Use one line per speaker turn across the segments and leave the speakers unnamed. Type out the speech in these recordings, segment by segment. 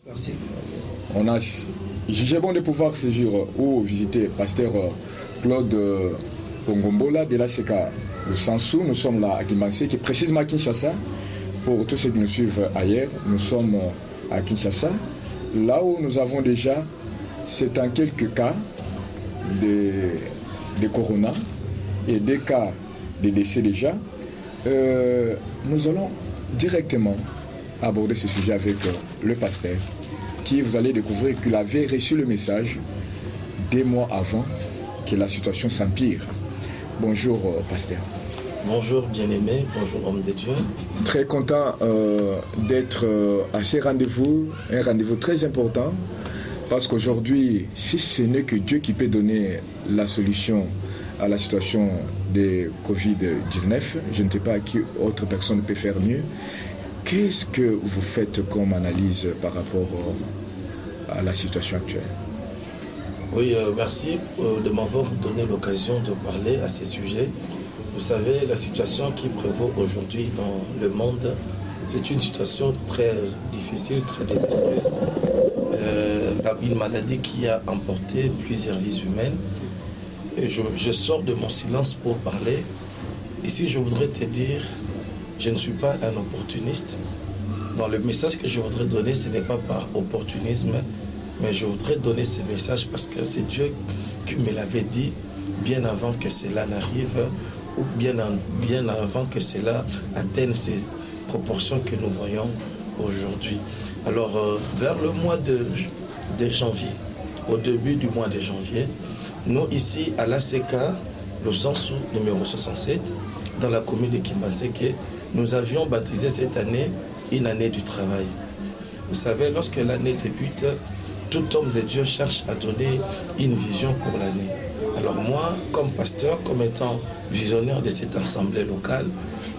Merci.
On a jugé bon de pouvoir saisir ou visiter Pasteur Claude Pongombola de l'ACK de Sansou. Nous sommes là à Kimansé, qui est précisément à Kinshasa. Pour tous ceux qui nous suivent ailleurs, nous sommes à Kinshasa. Là où nous avons déjà, c'est en quelques cas de corona et des cas de décès déjà. Nous allons directement aborder ce sujet avec le pasteur, qui vous allez découvrir qu'il avait reçu le message des mois avant que la situation s'empire. Bonjour pasteur.
Bonjour bien-aimé, bonjour homme de Dieu.
Très content d'être à ce rendez-vous, un rendez-vous très important, parce qu'aujourd'hui, si ce n'est que Dieu qui peut donner la solution à la situation de Covid-19, je ne sais pas qui autre personne peut faire mieux. Qu'est-ce que vous faites comme analyse par rapport à la situation actuelle?
Oui, merci de m'avoir donné l'occasion de parler à ces sujets. Vous savez, la situation qui prévaut aujourd'hui dans le monde, c'est une situation très difficile, très désastreuse. Une maladie qui a emporté plusieurs vies humaines. Et je sors de mon silence pour parler. Ici, je voudrais te dire, je ne suis pas un opportuniste. Dans le message que je voudrais donner, ce n'est pas par opportunisme, mais je voudrais donner ce message parce que c'est Dieu qui me l'avait dit bien avant que cela n'arrive, ou bien avant que cela atteigne ces proportions que nous voyons aujourd'hui. Alors, vers le mois de janvier, au début du mois de janvier, nous ici à l'ACK, le Sansou numéro 67, dans la commune de Kimbaseke, nous avions baptisé cette année une année du travail. Vous savez, lorsque l'année débute, tout homme de Dieu cherche à donner une vision pour l'année. Alors moi, comme pasteur, comme étant visionnaire de cette assemblée locale,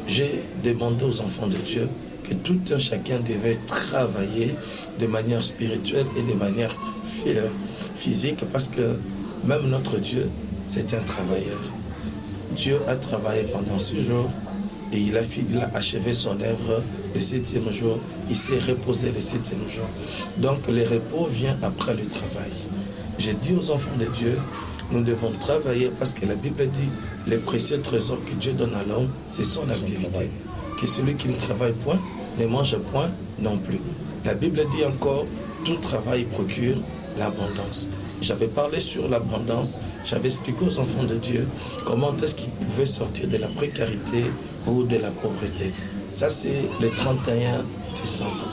j'ai demandé aux enfants de Dieu que tout un chacun devait travailler de manière spirituelle et de manière physique, parce que même notre Dieu, c'est un travailleur. Dieu a travaillé pendant 6 jours et il a achevé son œuvre le 7e jour. Il s'est reposé le 7e jour. Donc le repos vient après le travail. J'ai dit aux enfants de Dieu, nous devons travailler parce que la Bible dit les précieux trésors que Dieu donne à l'homme, c'est son activité. Que celui qui ne travaille point ne mange point non plus. La Bible dit encore, tout travail procure l'abondance. J'avais parlé sur l'abondance, j'avais expliqué aux enfants de Dieu comment est-ce qu'ils pouvaient sortir de la précarité ou de la pauvreté. Ça, c'est le 31 décembre.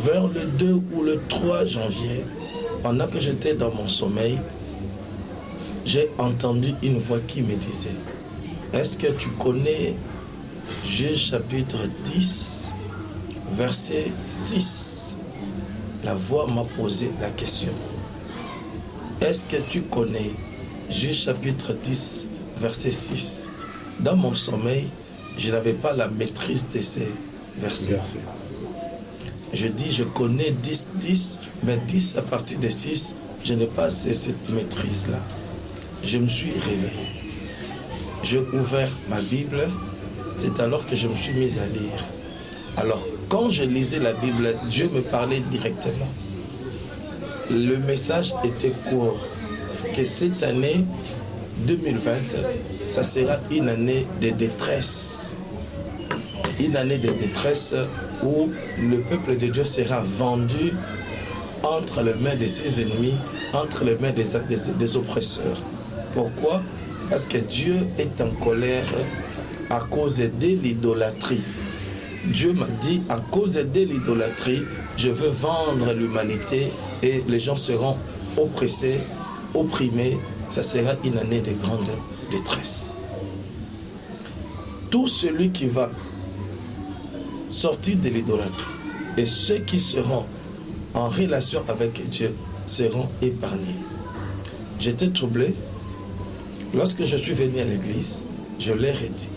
Vers le 2 ou le 3 janvier, pendant que j'étais dans mon sommeil, j'ai entendu une voix qui me disait, est-ce que tu connais Juge chapitre 10, verset 6? La voix m'a posé la question. Est-ce que tu connais Juge chapitre 10, verset 6? Dans mon sommeil, je n'avais pas la maîtrise de ces versets. Je dis, je connais 10, 10, mais 10 à partir de 6, je n'ai pas cette maîtrise-là. Je me suis réveillé. J'ai ouvert ma Bible, c'est alors que je me suis mis à lire. Alors, quand je lisais la Bible, Dieu me parlait directement. Le message était court, que cette année 2020, ça sera une année de détresse. Une année de détresse où le peuple de Dieu sera vendu entre les mains de ses ennemis, entre les mains des oppresseurs. Pourquoi? Parce que Dieu est en colère à cause de l'idolâtrie. Dieu m'a dit, à cause de l'idolâtrie, je veux vendre l'humanité et les gens seront oppressés, opprimés. Ça sera une année de grande détresse. Tout celui qui va sortir de l'idolâtrie et ceux qui seront en relation avec Dieu seront épargnés. J'étais troublé. Lorsque je suis venu à l'église, je leur ai dit,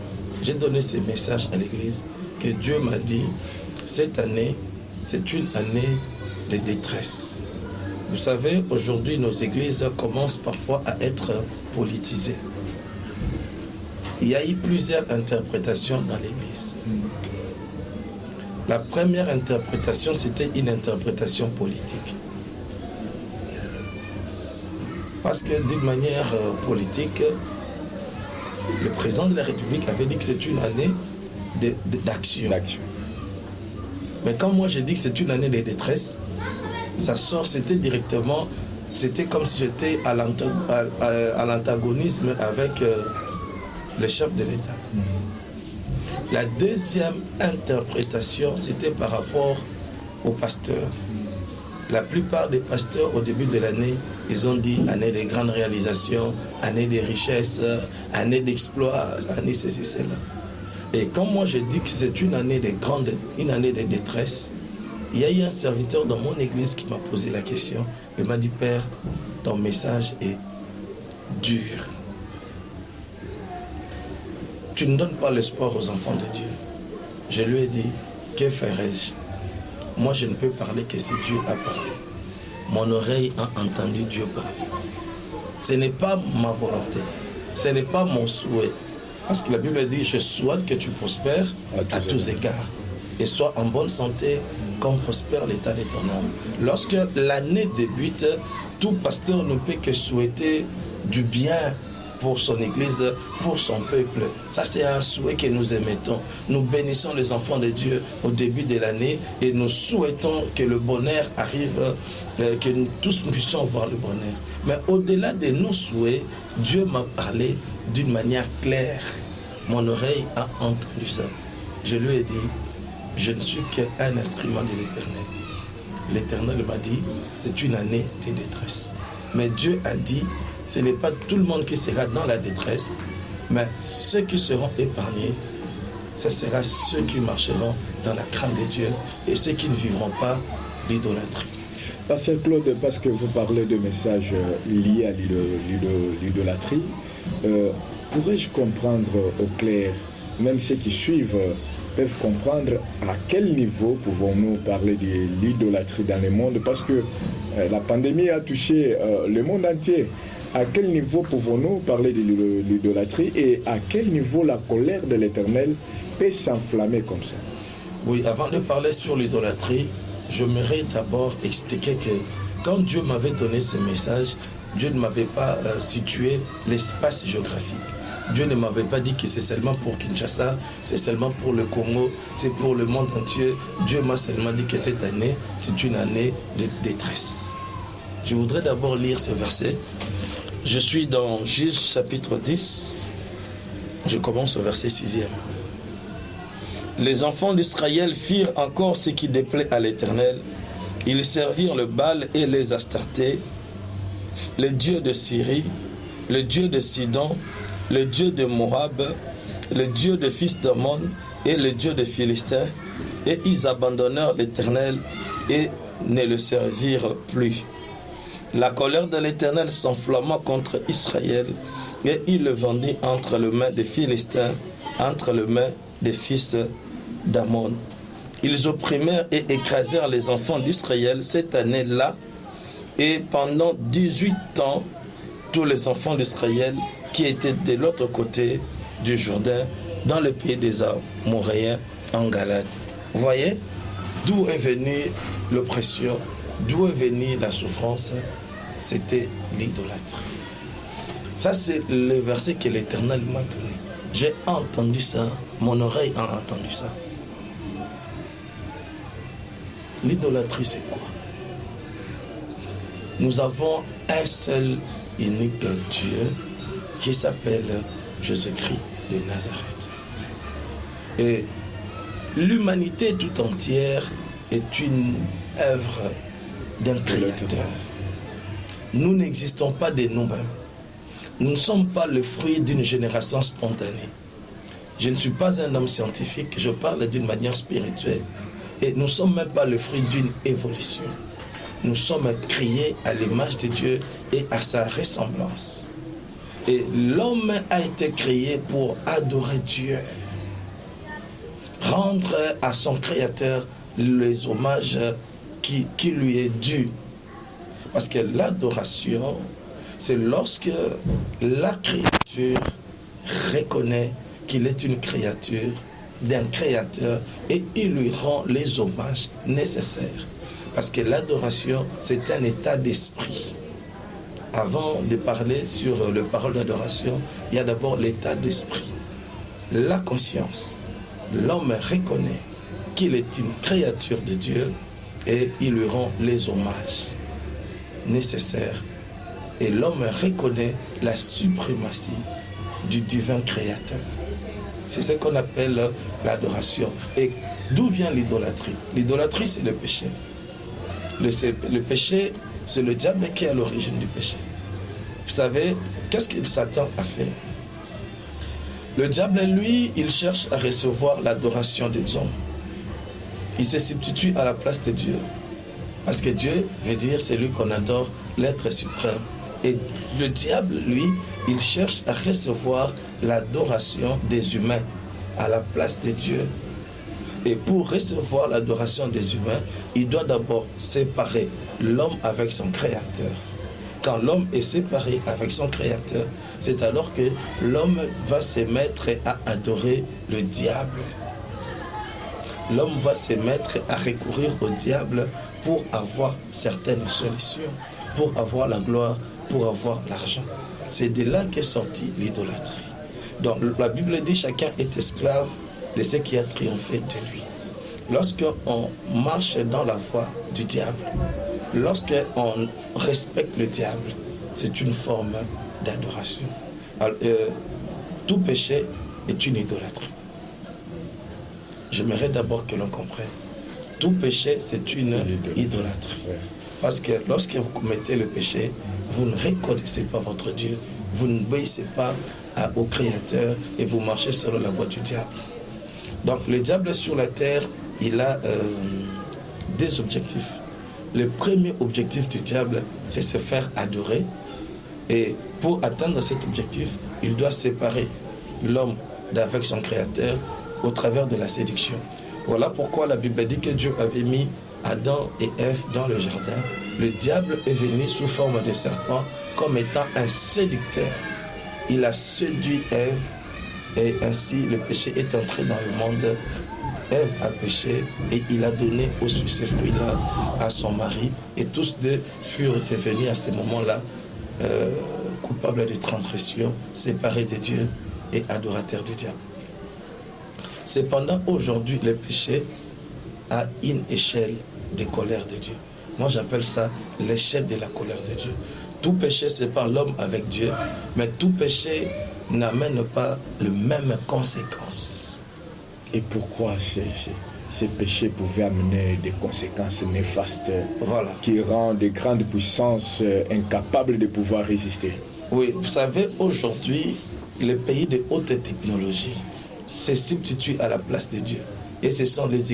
j'ai donné ce message à l'église, que Dieu m'a dit, cette année, c'est une année de détresse. Vous savez, aujourd'hui, nos églises commencent parfois à être politisées. Il y a eu plusieurs interprétations dans l'église. La première interprétation, c'était une interprétation politique. Parce que d'une manière politique, le président de la République avait dit que c'est une année d'action. Mais quand moi j'ai dit que c'est une année de détresse, ça sort, c'était comme si j'étais à l'antagonisme avec le chef de l'État. La deuxième interprétation, c'était par rapport aux pasteurs. La plupart des pasteurs, au début de l'année, ils ont dit année de grandes réalisations, année de richesses, année d'exploits, année ceci, cela. Et quand moi je dis que c'est une année de détresse, il y a eu un serviteur dans mon église qui m'a posé la question. Il m'a dit, Père, ton message est dur. Tu ne donnes pas l'espoir aux enfants de Dieu. Je lui ai dit, que ferais-je? Moi, je ne peux parler que si Dieu a parlé. Mon oreille a entendu Dieu parler. Ce n'est pas ma volonté. Ce n'est pas mon souhait. Parce que la Bible dit, je souhaite que tu prospères à tous égards. Et sois en bonne santé comme prospère l'état de ton âme. Lorsque l'année débute, tout pasteur ne peut que souhaiter du bien pour son église, pour son peuple. Ça, c'est un souhait que nous émettons. Nous bénissons les enfants de Dieu au début de l'année et nous souhaitons que le bonheur arrive, que nous tous puissions voir le bonheur. Mais au-delà de nos souhaits, Dieu m'a parlé d'une manière claire. Mon oreille a entendu ça. Je lui ai dit, je ne suis qu'un instrument de l'Éternel. L'Éternel m'a dit, c'est une année de détresse. Mais Dieu a dit, ce n'est pas tout le monde qui sera dans la détresse, mais ceux qui seront épargnés, ce sera ceux qui marcheront dans la crainte de Dieu et ceux qui ne vivront pas l'idolâtrie.
Pasteur Claude, parce que vous parlez de messages liés à l'idolâtrie, pourrais-je comprendre au clair, même ceux qui suivent peuvent comprendre à quel niveau pouvons-nous parler de l'idolâtrie dans le monde, parce que la pandémie a touché le monde entier. À quel niveau pouvons-nous parler de l'idolâtrie et à quel niveau la colère de l'Éternel peut s'enflammer comme ça?
Oui, avant de parler sur l'idolâtrie, j'aimerais d'abord expliquer que quand Dieu m'avait donné ce message, Dieu ne m'avait pas situé l'espace géographique. Dieu ne m'avait pas dit que c'est seulement pour Kinshasa, c'est seulement pour le Congo, c'est pour le monde entier. Dieu m'a seulement dit que cette année, c'est une année de détresse. Je voudrais d'abord lire ce verset. Je suis dans Juge chapitre 10. Je commence au verset 6e. Les enfants d'Israël firent encore ce qui déplaît à l'Éternel. Ils servirent le Baal et les Astartés, le dieu de Syrie, le dieu de Sidon, le dieu de Moab, le dieu de fils d'Ammon et le dieu de Philistins, et ils abandonnèrent l'Éternel et ne le servirent plus. La colère de l'Éternel s'enflamma contre Israël, et il le vendit entre les mains des Philistins, entre les mains des fils d'Ammon. Ils opprimèrent et écrasèrent les enfants d'Israël cette année-là, et pendant 18 ans, tous les enfants d'Israël qui étaient de l'autre côté du Jourdain, dans le pays des Amoréens, en Galade. Vous voyez d'où est venue l'oppression, d'où est venue la souffrance? C'était l'idolâtrie. Ça, c'est le verset que l'Éternel m'a donné. J'ai entendu ça, mon oreille a entendu ça. L'idolâtrie, c'est quoi? Nous avons un seul unique Dieu qui s'appelle Jésus-Christ de Nazareth. Et l'humanité tout entière est une œuvre d'un créateur. Nous n'existons pas de nous-mêmes. Nous ne sommes pas le fruit d'une génération spontanée. Je ne suis pas un homme scientifique, je parle d'une manière spirituelle. Et nous ne sommes même pas le fruit d'une évolution. Nous sommes créés à l'image de Dieu et à sa ressemblance. Et l'homme a été créé pour adorer Dieu, rendre à son Créateur les hommages qui lui est dû. Parce que l'adoration, c'est lorsque la créature reconnaît qu'il est une créature d'un créateur et il lui rend les hommages nécessaires. Parce que l'adoration, c'est un état d'esprit. Avant de parler sur le parole d'adoration, il y a d'abord l'état d'esprit. La conscience. L'homme reconnaît qu'il est une créature de Dieu et il lui rend les hommages nécessaires. Et l'homme reconnaît la suprématie du divin créateur. C'est ce qu'on appelle l'adoration. Et d'où vient l'idolâtrie? L'idolâtrie, c'est le péché. Le péché, c'est le diable qui est à l'origine du péché. Vous savez, qu'est-ce que Satan a fait? Le diable, lui, il cherche à recevoir l'adoration des hommes. Il se substitue à la place de Dieu. Parce que Dieu veut dire c'est lui qu'on adore, l'être suprême. Et le diable, lui, il cherche à recevoir l'adoration des humains à la place de Dieu. Et pour recevoir l'adoration des humains, il doit d'abord séparer l'homme avec son créateur. Quand l'homme est séparé avec son créateur, c'est alors que l'homme va se mettre à adorer le diable. L'homme va se mettre à recourir au diable pour avoir certaines solutions, pour avoir la gloire, pour avoir l'argent. C'est de là qu'est sortie l'idolâtrie. Donc la Bible dit chacun est esclave de ce qui a triomphé de lui. Lorsqu'on marche dans la voie du diable, lorsqu'on respecte le diable, c'est une forme d'adoration. Tout péché est une idolâtrie. J'aimerais d'abord que l'on comprenne. Tout péché, c'est une idolâtrie. Parce que lorsque vous commettez le péché, vous ne reconnaissez pas votre Dieu, vous n'obéissez pas au Créateur et vous marchez selon la voie du diable. Donc le diable sur la terre, il a des objectifs. Le premier objectif du diable, c'est se faire adorer. Et pour atteindre cet objectif, il doit séparer l'homme d'avec son Créateur au travers de la séduction. Voilà pourquoi la Bible dit que Dieu avait mis Adam et Ève dans le jardin. Le diable est venu sous forme de serpent comme étant un séducteur. Il a séduit Ève et ainsi le péché est entré dans le monde. Ève a péché et il a donné aussi ces fruits-là à son mari et tous deux furent devenus à ce moment-là coupables de transgression, séparés de Dieu et adorateurs du diable. Cependant, aujourd'hui, le péché a une échelle de colère de Dieu. Moi, j'appelle ça l'échelle de la colère de Dieu. Tout péché sépare l'homme avec Dieu, mais tout péché n'amène pas les mêmes conséquences.
Et pourquoi ces péchés pouvaient amener des conséquences néfastes qui rendent des grandes puissances incapables de pouvoir résister?
Oui, vous savez, aujourd'hui, les pays de haute technologie se substituent à la place de Dieu. Et ce sont les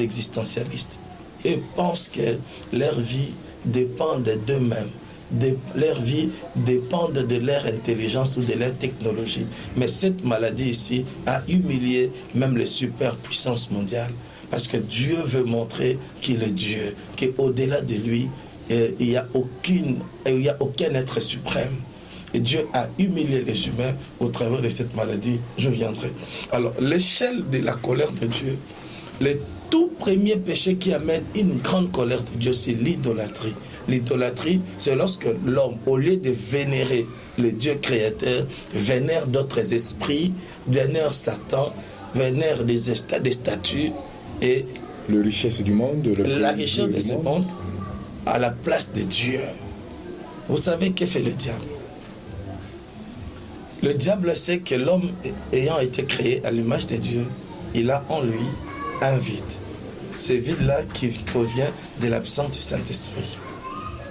existentialistes. Ils pensent que leur vie dépend d'eux-mêmes. Leur vie dépend de leur intelligence ou de leur technologie. Mais cette maladie ici a humilié même les superpuissances mondiales. Parce que Dieu veut montrer qu'il est Dieu, qu'au-delà de lui, il n'y a aucun être suprême. Et Dieu a humilié les humains au travers de cette maladie. Je viendrai. Alors, l'échelle de la colère de Dieu, le tout premier péché qui amène une grande colère de Dieu, c'est l'idolâtrie. L'idolâtrie, c'est lorsque l'homme, au lieu de vénérer le Dieu créateur, vénère d'autres esprits, vénère Satan, vénère des statues et
la richesse du monde,
la richesse de ce monde à la place de Dieu. Vous savez que fait le diable? Le diable sait que l'homme ayant été créé à l'image de Dieu, il a en lui un vide. Ce vide-là qui provient de l'absence du Saint-Esprit.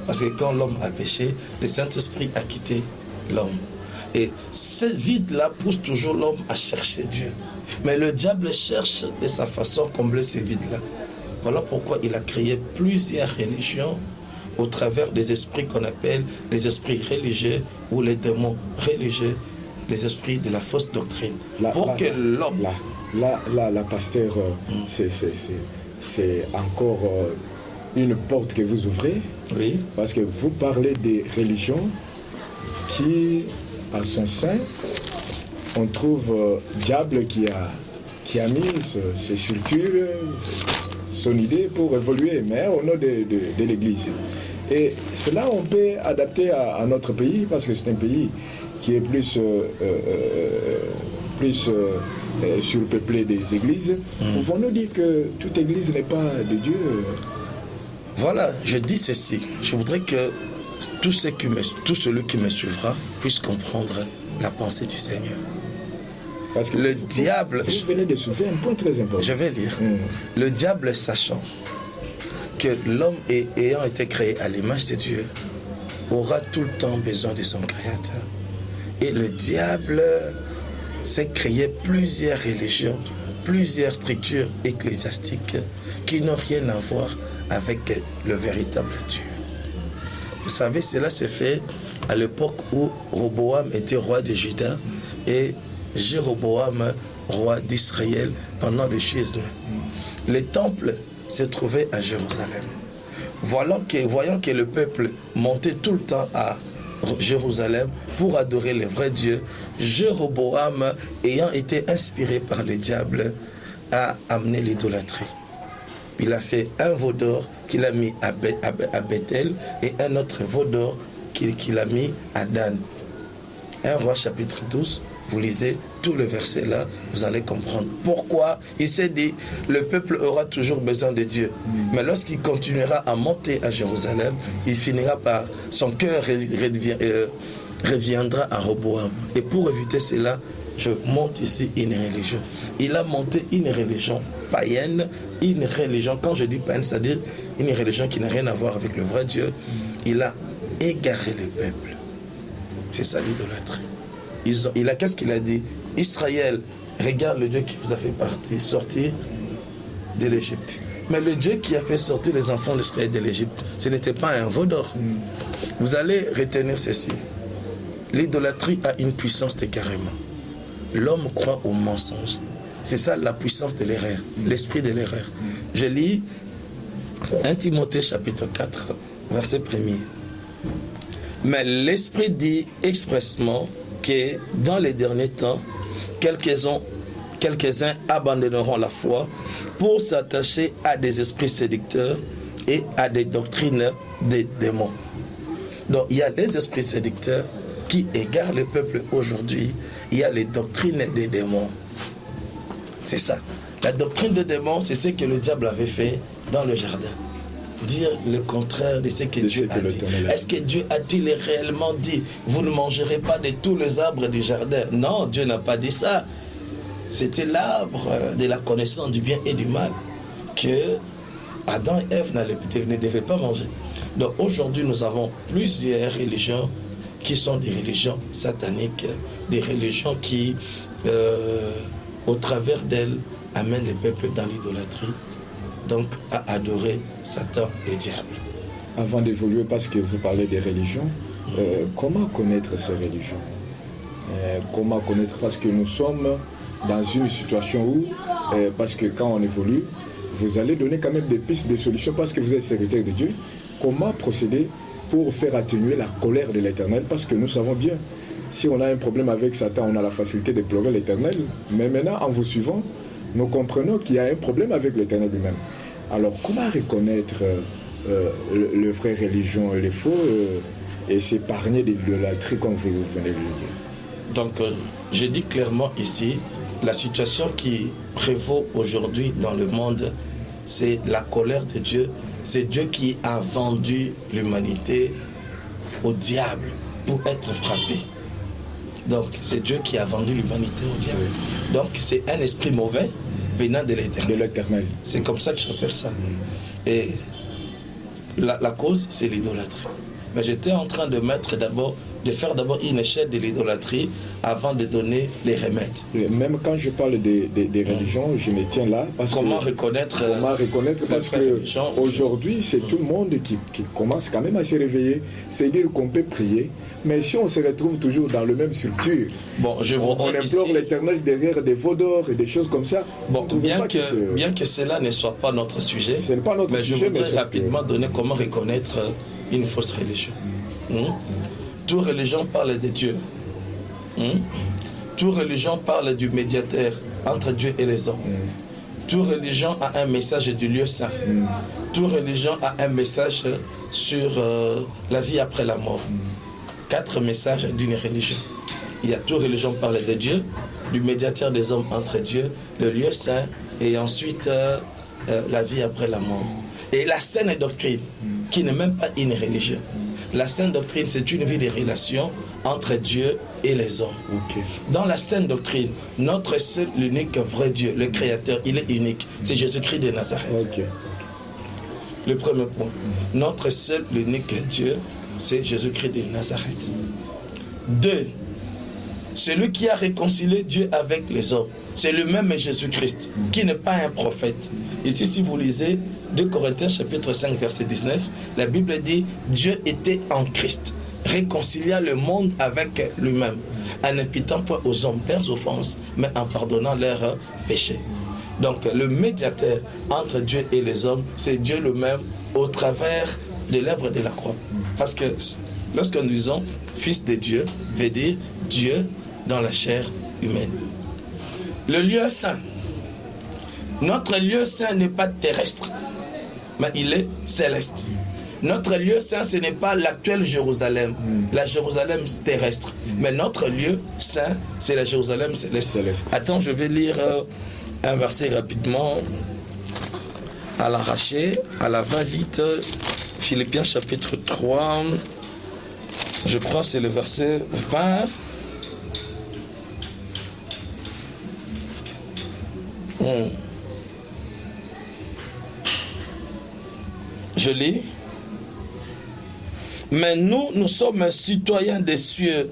Parce que quand l'homme a péché, le Saint-Esprit a quitté l'homme. Et ce vide-là pousse toujours l'homme à chercher Dieu. Mais le diable cherche de sa façon à combler ce vide-là. Voilà pourquoi il a créé plusieurs religions au travers des esprits qu'on appelle les esprits religieux ou les démons religieux, les esprits de la fausse doctrine. Pour que l'homme...
Là, pasteur, c'est encore une porte que vous ouvrez.
Oui.
Parce que vous parlez des religions qui, à son sein, on trouve diable qui a qui a mis ses structures, son idée pour évoluer, mais au nom de l'Église. Et cela, on peut adapter à notre pays, parce que c'est un pays qui est plus surpeuplé des églises. Pouvons-nous dire que toute église n'est pas de Dieu?
Voilà, je dis ceci. Je voudrais que tout celui qui me suivra puisse comprendre la pensée du Seigneur.
Parce que
le diable...
Vous venez de soulever un point très important.
Je vais lire. Le diable, sachant que l'homme ayant été créé à l'image de Dieu, aura tout le temps besoin de son Créateur. Et le diable s'est créé plusieurs religions, plusieurs structures ecclésiastiques qui n'ont rien à voir avec le véritable Dieu. Vous savez, cela s'est fait à l'époque où Roboam était roi de Juda et Jéroboam, roi d'Israël, pendant le schisme. Le temple se trouvait à Jérusalem. Voyant que le peuple montait tout le temps à Jérusalem pour adorer le vrai Dieu, Jéroboam, ayant été inspiré par le diable, a amené l'idolâtrie. Il a fait un veau d'or qu'il a mis à Bethel et un autre veau d'or qu'il a mis à Dan. 1 Roi chapitre 12, vous lisez tout le verset là, vous allez comprendre pourquoi il s'est dit le peuple aura toujours besoin de Dieu. Mais lorsqu'il continuera à monter à Jérusalem, il finira par son cœur reviendra à Roboam. Et pour éviter cela, je monte ici une religion. Il a monté une religion païenne, une religion, quand je dis païenne, c'est-à-dire une religion qui n'a rien à voir avec le vrai Dieu. Il a égaré le peuple. C'est ça l'idolâtrie. Qu'est-ce qu'il a dit? Israël, regarde le Dieu qui vous a fait sortir de l'Égypte. Mais le Dieu qui a fait sortir les enfants d'Israël de l'Égypte, ce n'était pas un veau d'or. Vous allez retenir ceci. L'idolâtrie a une puissance d'égarement. L'homme croit au mensonge. C'est ça la puissance de l'erreur, l'esprit de l'erreur. Je lis 1 Timothée chapitre 4, verset 1er. Mais l'Esprit dit expressement que dans les derniers temps, quelques-uns abandonneront la foi pour s'attacher à des esprits séducteurs et à des doctrines des démons. Donc il y a des esprits séducteurs qui égarent le peuple aujourd'hui. Il y a les doctrines des démons. C'est ça. La doctrine des démons, c'est ce que le diable avait fait dans le jardin. Dire le contraire de ce que Dieu a dit. Est-ce que Dieu a-t-il réellement dit vous ne mangerez pas de tous les arbres du jardin? Non, Dieu n'a pas dit ça. C'était l'arbre de la connaissance du bien et du mal que Adam et Ève ne devaient pas manger. Donc aujourd'hui, nous avons plusieurs religions qui sont des religions sataniques, des religions qui, au travers d'elles, amènent le peuple dans l'idolâtrie. Donc à adorer Satan, le diable.
Avant d'évoluer, parce que vous parlez des religions, comment connaître ces religions? Comment connaître? Parce que nous sommes dans une situation où, parce que quand on évolue, vous allez donner quand même des pistes de solutions parce que vous êtes serviteur de Dieu. Comment procéder pour faire atténuer la colère de l'Éternel? Parce que nous savons bien, si on a un problème avec Satan, on a la facilité de pleurer l'Éternel. Mais maintenant, en vous suivant, nous comprenons qu'il y a un problème avec l'Éternel lui-même. Alors, comment reconnaître le vrai religion et les faux et s'épargner de l'idolâtrie comme vous venez de le dire?
Donc, je dis clairement ici, la situation qui prévaut aujourd'hui dans le monde, c'est la colère de Dieu. C'est Dieu qui a vendu l'humanité au diable pour être frappé. Donc, c'est Dieu qui a vendu l'humanité au diable. Donc, c'est un esprit mauvais venant de l'Éternel. C'est comme ça que j'appelle ça. Et la cause, c'est l'idolâtrie. Mais j'étais en train de faire d'abord une échelle de l'idolâtrie avant de donner les remèdes.
Même quand je parle des religions, je me tiens là.
Comment reconnaître
parce qu'aujourd'hui, c'est tout le monde qui commence quand même à se réveiller. C'est dire qu'on peut prier, mais si on se retrouve toujours dans le même structure, on implore l'Éternel derrière des veaux d'or et des choses comme ça.
Bon, bien que cela ne soit pas notre sujet,
ce n'est pas notre
sujet, je voudrais rapidement donner comment reconnaître une fausse religion. Toute religion parle de Dieu. Toute religion parle du médiateur entre Dieu et les hommes. Toute religion a un message du lieu saint. Toute religion a un message sur la vie après la mort. 4 messages d'une religion. Il y a toute religion parle de Dieu, du médiateur des hommes entre Dieu, le lieu saint, et ensuite la vie après la mort. Et la saine doctrine, qui n'est même pas une religion. La saine doctrine, c'est une vie de relation entre Dieu et les hommes. Dans la saine doctrine, notre seul, l'unique vrai Dieu, le Créateur, il est unique. C'est Jésus-Christ de Nazareth. Le premier point. Notre seul, l'unique Dieu, c'est Jésus-Christ de Nazareth. 2. Celui qui a réconcilié Dieu avec les hommes, c'est le même Jésus-Christ, qui n'est pas un prophète. Ici, si vous lisez 2 Corinthiens chapitre 5, verset 19, la Bible dit « Dieu était en Christ, réconcilia le monde avec lui-même, en n'imputant point aux hommes leurs offenses, mais en pardonnant leurs péchés. » Donc, le médiateur entre Dieu et les hommes, c'est Dieu lui-même au travers de l'œuvre de la croix. Parce que lorsque nous disons « Fils de Dieu », veut dire Dieu dans la chair humaine. Le lieu saint. Notre lieu saint n'est pas terrestre, mais il est céleste. Notre lieu saint, ce n'est pas l'actuelle Jérusalem, la Jérusalem terrestre, mais notre lieu saint, c'est la Jérusalem céleste. Attends, je vais lire un verset rapidement, à l'arraché, à la va-vite, Philippiens chapitre 3, je crois que c'est le verset 20. Je lis. Mais nous sommes citoyens des cieux,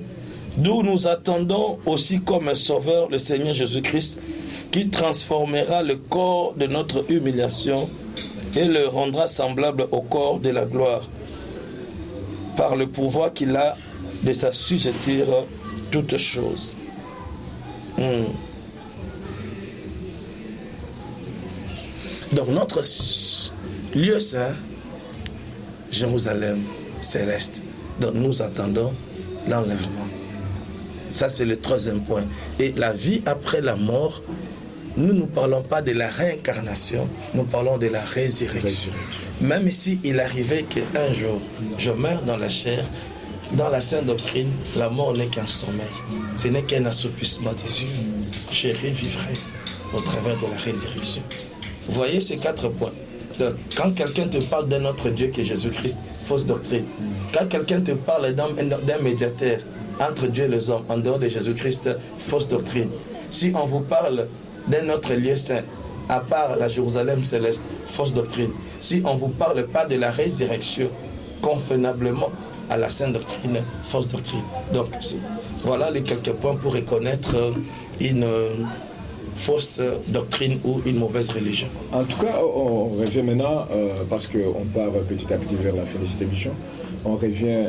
d'où nous attendons aussi comme un sauveur le Seigneur Jésus-Christ, qui transformera le corps de notre humiliation et le rendra semblable au corps de la gloire, par le pouvoir qu'il a de s'assujettir toutes choses. Donc notre lieu saint, Jérusalem céleste, dont nous attendons l'enlèvement. Ça, c'est le 3e point. Et la vie après la mort, nous ne parlons pas de la réincarnation, nous parlons de la résurrection. Même si il arrivait qu'un jour, je meurs dans la chair, dans la sainte doctrine, la mort n'est qu'un sommeil. Ce n'est qu'un assoupissement des yeux. Je revivrai au travers de la résurrection. Vous voyez ces 4 points. Quand quelqu'un te parle d'un autre Dieu qui est Jésus-Christ, fausse doctrine. Quand quelqu'un te parle d'un médiateur entre Dieu et les hommes, en dehors de Jésus-Christ, fausse doctrine. Si on vous parle d'un autre lieu saint, à part la Jérusalem céleste, fausse doctrine. Si on ne vous parle pas de la résurrection, convenablement à la sainte doctrine, fausse doctrine. Donc, voilà les quelques points pour reconnaître une fausse doctrine ou une mauvaise religion.
En tout cas, on revient maintenant, parce qu'on part petit à petit vers la fin de cette émission, on revient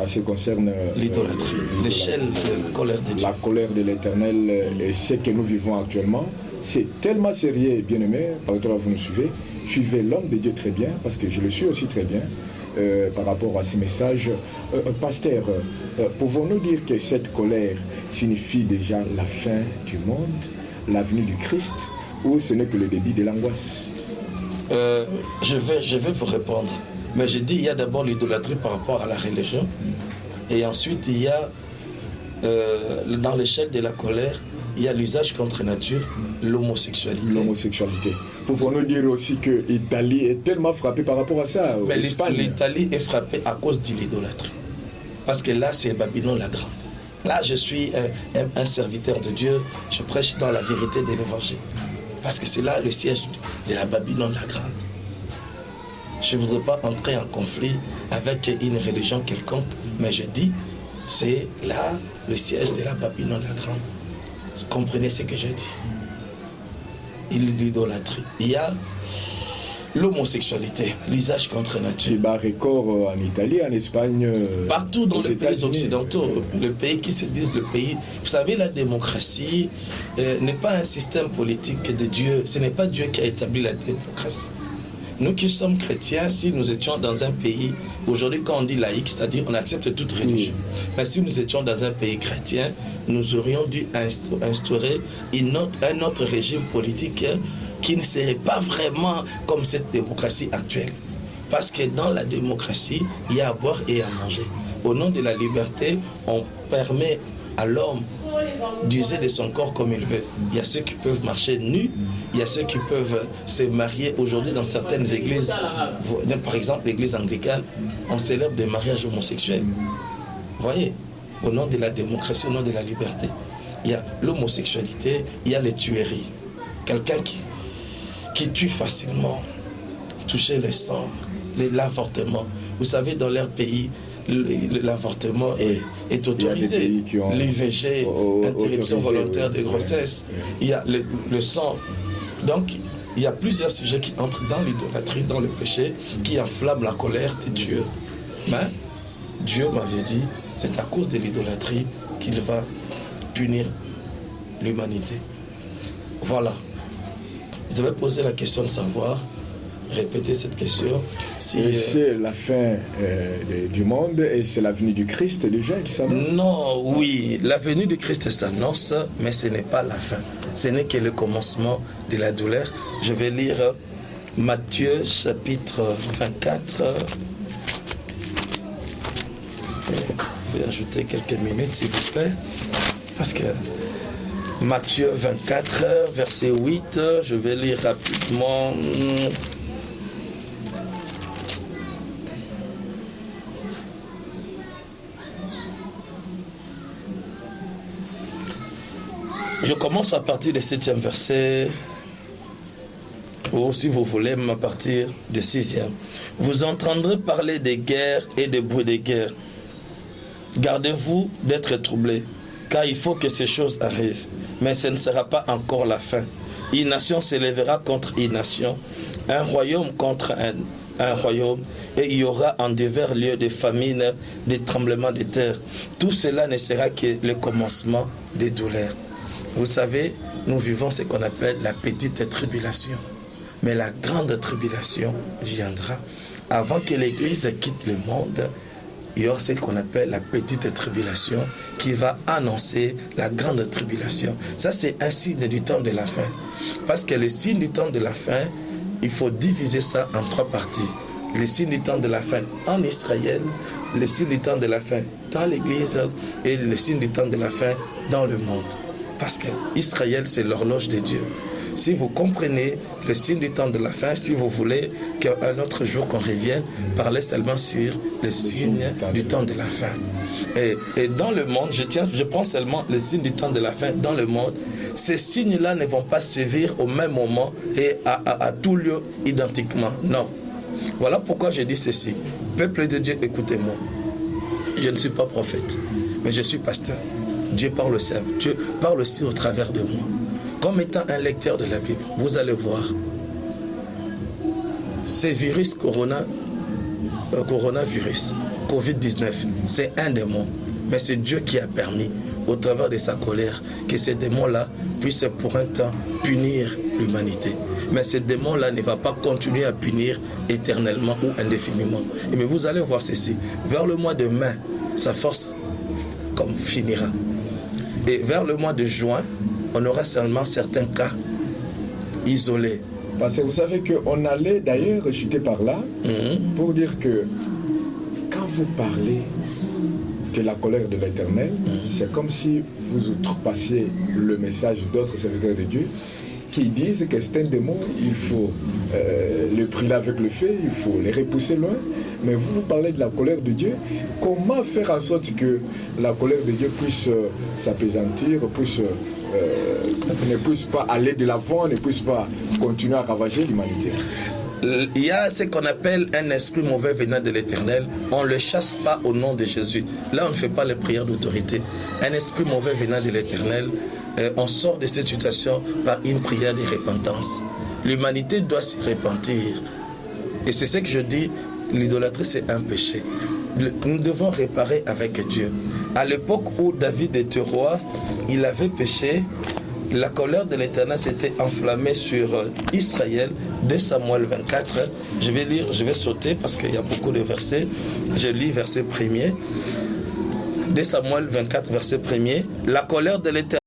à ce qui concerne
l'idolâtrie, l'échelle de la colère de Dieu.
La colère de l'Éternel et ce que nous vivons actuellement. C'est tellement sérieux, bien-aimé, par rapport à vous nous suivez. Suivez l'homme de Dieu très bien, parce que je le suis aussi très bien, par rapport à ces messages. Pasteur, pouvons-nous dire que cette colère signifie déjà la fin du monde, la venue du Christ, ou ce n'est que le début de l'angoisse?
Je vais vous répondre. Mais je dis, il y a d'abord l'idolâtrie par rapport à la religion. Et ensuite, il y a, dans l'échelle de la colère, il y a l'usage contre nature, l'homosexualité.
L'homosexualité. Pouvons-nous dire aussi que l'Italie est tellement frappée par rapport à ça?
Mais l'Italie est frappée à cause de l'idolâtrie. Parce que là, c'est Babylone la Grande. Là, je suis un serviteur de Dieu, je prêche dans la vérité de l'évangile. Parce que c'est là le siège de la Babylone la Grande. Je ne voudrais pas entrer en conflit avec une religion quelconque, mais je dis, c'est là le siège de la Babylone la Grande. Comprenez ce que je dis. Il y a l'idolâtrie. Il y a l'homosexualité, l'usage contre nature.
Il bat record en Italie, en Espagne.
Partout dans les pays occidentaux, le pays qui se disent le pays. Vous savez, la démocratie n'est pas un système politique de Dieu. Ce n'est pas Dieu qui a établi la démocratie. Nous qui sommes chrétiens, si nous étions dans un pays, aujourd'hui quand on dit laïque, c'est-à-dire on accepte toute religion. Mais si nous étions dans un pays chrétien, nous aurions dû instaurer un autre régime politique qui ne serait pas vraiment comme cette démocratie actuelle. Parce que dans la démocratie, il y a à boire et à manger. Au nom de la liberté, on permet à l'homme d'user de son corps comme il veut. Il y a ceux qui peuvent marcher nus, il y a ceux qui peuvent se marier. Aujourd'hui, dans certaines églises, par exemple l'église anglicane, on célèbre des mariages homosexuels. Vous voyez, au nom de la démocratie, au nom de la liberté. Il y a l'homosexualité, il y a les tueries. Quelqu'un qui tue facilement, toucher les sangs, l'avortement. Vous savez, dans leur pays, l'avortement est autorisé. L'IVG, interruption volontaire de grossesse, il y a le sang. Donc, il y a plusieurs sujets qui entrent dans l'idolâtrie, dans le péché, qui enflamment la colère de Dieu. Mais Dieu m'avait dit, c'est à cause de l'idolâtrie qu'il va punir l'humanité. Voilà. Vous avez posé la question de savoir, répétez cette question.
C'est la fin du monde et c'est la venue du Christ déjà qui s'annonce.
Non, oui, la venue du Christ s'annonce, mais ce n'est pas la fin. Ce n'est que le commencement de la douleur. Je vais lire Matthieu chapitre 24. Je vais ajouter quelques minutes s'il vous plaît. Parce que Matthieu 24, verset 8, je vais lire rapidement. Je commence à partir du 7e verset, ou si vous voulez, à partir du 6e. Vous entendrez parler des guerres et des bruits des guerres. Gardez-vous d'être troublés, car il faut que ces choses arrivent. Mais ce ne sera pas encore la fin. Une nation s'élèvera contre une nation, un royaume contre un royaume, et il y aura en divers lieux des famines, des tremblements de terre. Tout cela ne sera que le commencement des douleurs. Vous savez, nous vivons ce qu'on appelle la petite tribulation. Mais la grande tribulation viendra. Avant que l'Église quitte le monde, il y aura ce qu'on appelle la petite tribulation qui va annoncer la grande tribulation. Ça, c'est un signe du temps de la fin. Parce que le signe du temps de la fin, il faut diviser ça en 3 parties. Le signe du temps de la fin en Israël, le signe du temps de la fin dans l'Église et le signe du temps de la fin dans le monde. Parce que Israël, c'est l'horloge de Dieu. Si vous comprenez le signe du temps de la fin, si vous voulez qu'un autre jour qu'on revienne, parlez seulement sur le signe du temps de la fin. Et dans le monde, je prends seulement le signe du temps de la fin dans le monde. Ces signes-là ne vont pas sévir au même moment et à tout lieu identiquement. Non. Voilà pourquoi je dis ceci. Peuple de Dieu, écoutez-moi. Je ne suis pas prophète, mais je suis pasteur. Dieu parle aussi, Dieu parle aussi au travers de moi. Comme étant un lecteur de la Bible, vous allez voir. Ce virus coronavirus, Covid-19, c'est un démon. Mais c'est Dieu qui a permis, au travers de sa colère, que ces démons-là puissent pour un temps punir l'humanité. Mais ce démon-là ne va pas continuer à punir éternellement ou indéfiniment. Mais vous allez voir ceci. Vers le mois de mai, sa force finira. Et vers le mois de juin, on aura seulement certains cas isolés.
Parce que vous savez qu'on allait d'ailleurs chuter par là pour dire que quand vous parlez de la colère de l'Éternel, c'est comme si vous outrepassiez le message d'autres serviteurs de Dieu qui disent que c'est un démon, il faut le brûler avec le feu, il faut les repousser loin. Mais vous parlez de la colère de Dieu. Comment faire en sorte que la colère de Dieu puisse s'apaisantir, ne puisse pas aller de l'avant, ne puisse pas continuer à ravager l'humanité?
Il y a ce qu'on appelle un esprit mauvais venant de l'Éternel. On ne le chasse pas au nom de Jésus. Là, on ne fait pas les prières d'autorité. Un esprit mauvais venant de l'Éternel, on sort de cette situation par une prière de repentance. L'humanité doit se repentir. Et c'est ce que je dis, l'idolâtrie, c'est un péché. Nous devons réparer avec Dieu. À l'époque où David était roi, il avait péché la colère de l'Éternel s'était enflammée sur Israël. 2 Samuel 24. Je vais lire, je vais sauter parce qu'il y a beaucoup de versets. Je lis verset 1er. 2 Samuel 24, verset 1er. La colère de l'Éternel